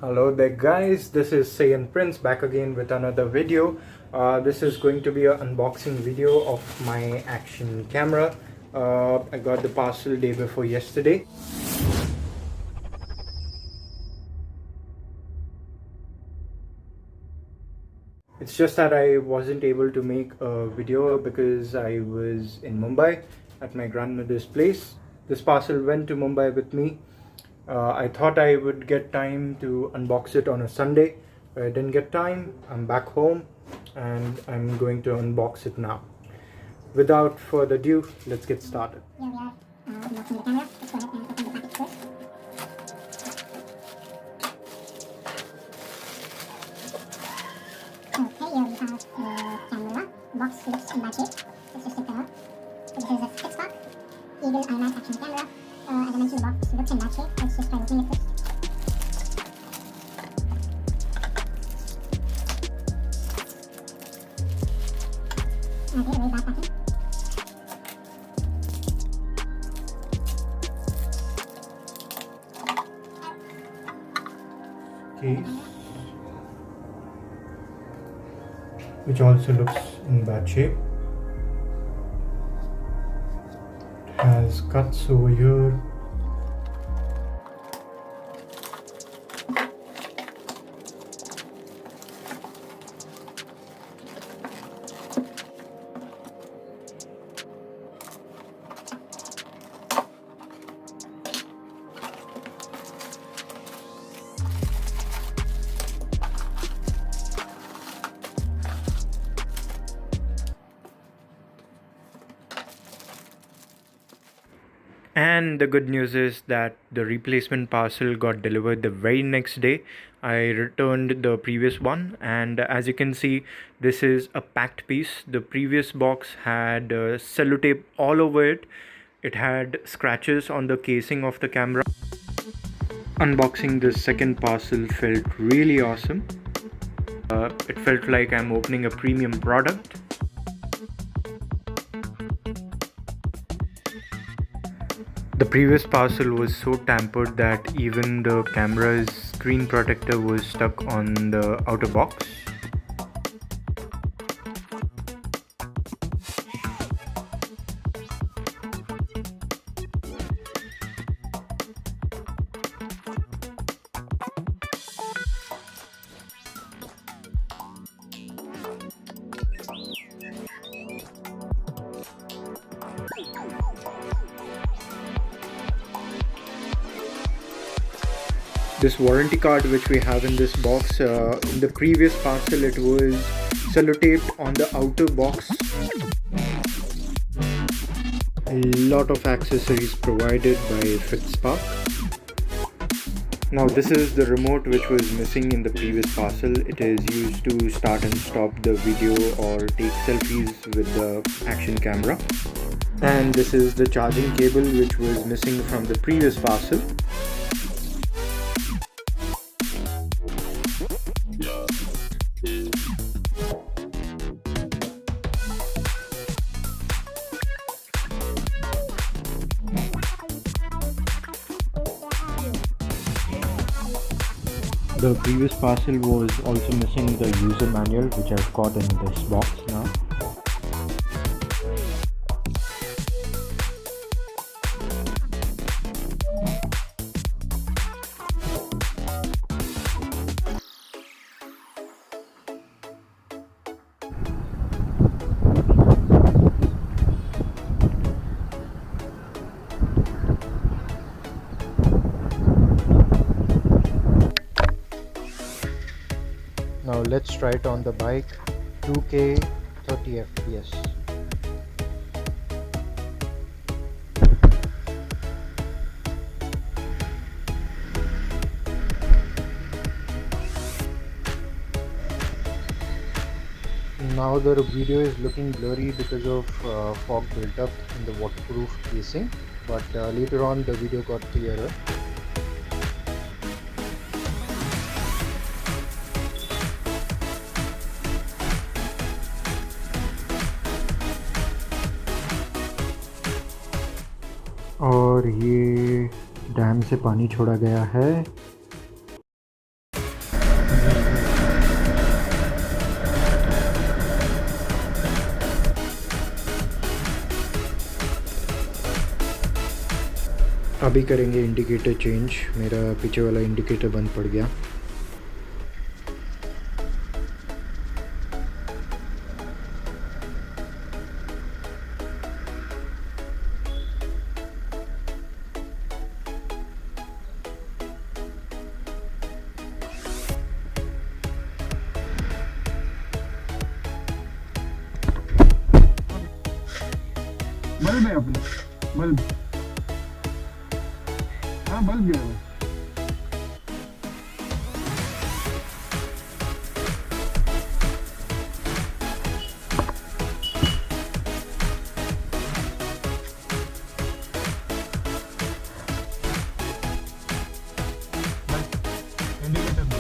Hello there guys, this is Sayan Prince back again with another video. This is going to be an unboxing video of my action camera. I got the parcel day before yesterday. It's just that I wasn't able to make a video because I was in Mumbai at my grandmother's place. This parcel went to Mumbai with me. I thought I would get time to unbox it on a Sunday, but I didn't get time. I'm back home and I'm going to unbox it now. Without further ado, let's get started. Here we are unboxing the camera. Let's go ahead and open the package first. Okay, here we have the camera. Box looks in bad shape. Let's just take that out. So this is a Fitspark Eagle Imax action camera. As I mentioned, the box looks in bad shape. Let's just try opening it first. Okay, very bad packing. Case, which also looks in bad shape. It has cuts over here. And the good news is that the replacement parcel got delivered the very next day. I returned the previous one, and as you can see, this is a packed piece. The previous box had sellotape all over it. It had scratches on the casing of the camera. Unboxing this second parcel felt really awesome. It felt like I'm opening a premium product. The previous parcel was so tampered that even the camera's screen protector was stuck on the outer box. This warranty card which we have in this box, in the previous parcel it was sellotaped on the outer box. A lot of accessories provided by Fitspark. Now this is the remote which was missing in the previous parcel. It is used to start and stop the video or take selfies with the action camera. And this is the charging cable which was missing from the previous parcel. The previous parcel was also missing the user manual, which I've got in this box now. Now let's try it on the bike. 2K 30 FPS. Now the video is looking blurry because of fog built up in the waterproof casing, but later on the video got clearer. और ये dam से पानी छोड़ा गया है। अभी करेंगे indicator change, मेरा पीछे वाला इंडिकेटर बंद पड़ गया। बल्ब है अपने बल्ब, हाँ बल्ब गया है। इंडिकेटर दो।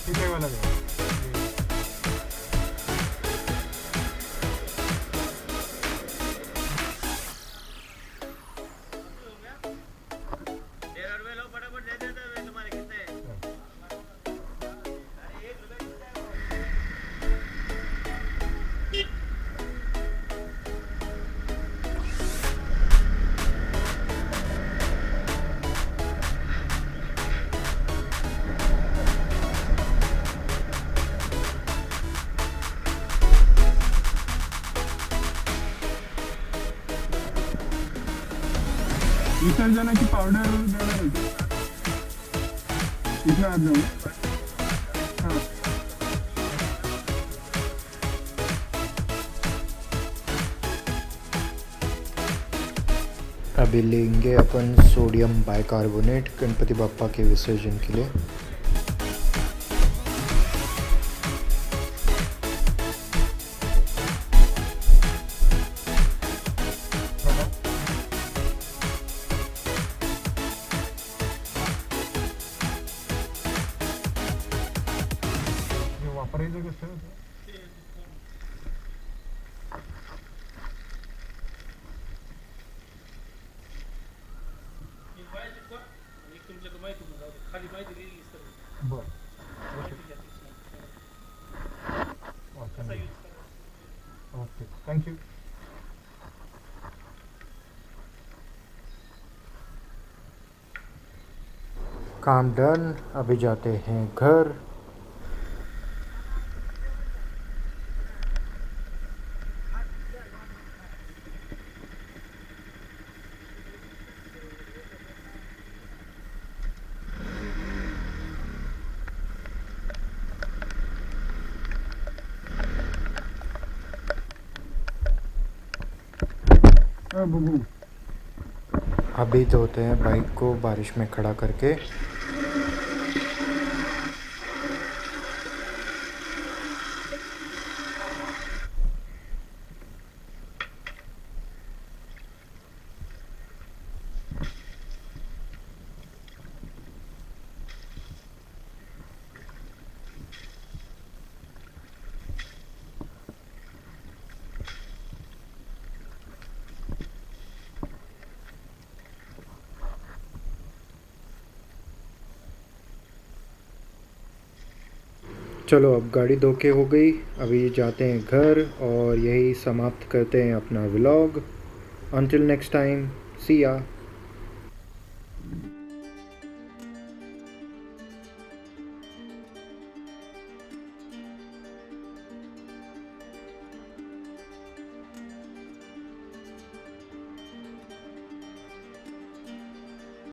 पीछे वाला गया। विसर्जनाची पावडर देणार होती इथं आज जाऊ. हां अभी लेंगे अपन सोडियम बाइकार्बोनेट गणपति बाप्पा के विसर्जन के लिए। वापरायचं कसं बरं ओके थँक्यू. काम डन, अभी जाते हैं घर। बघू अभी धोते हैं बाइक को बारिश में खड़ा करके। चलो अब गाड़ी धो के हो गई, अभी जाते हैं घर और यही समाप्त करते हैं अपना vlog. Until next time, see ya.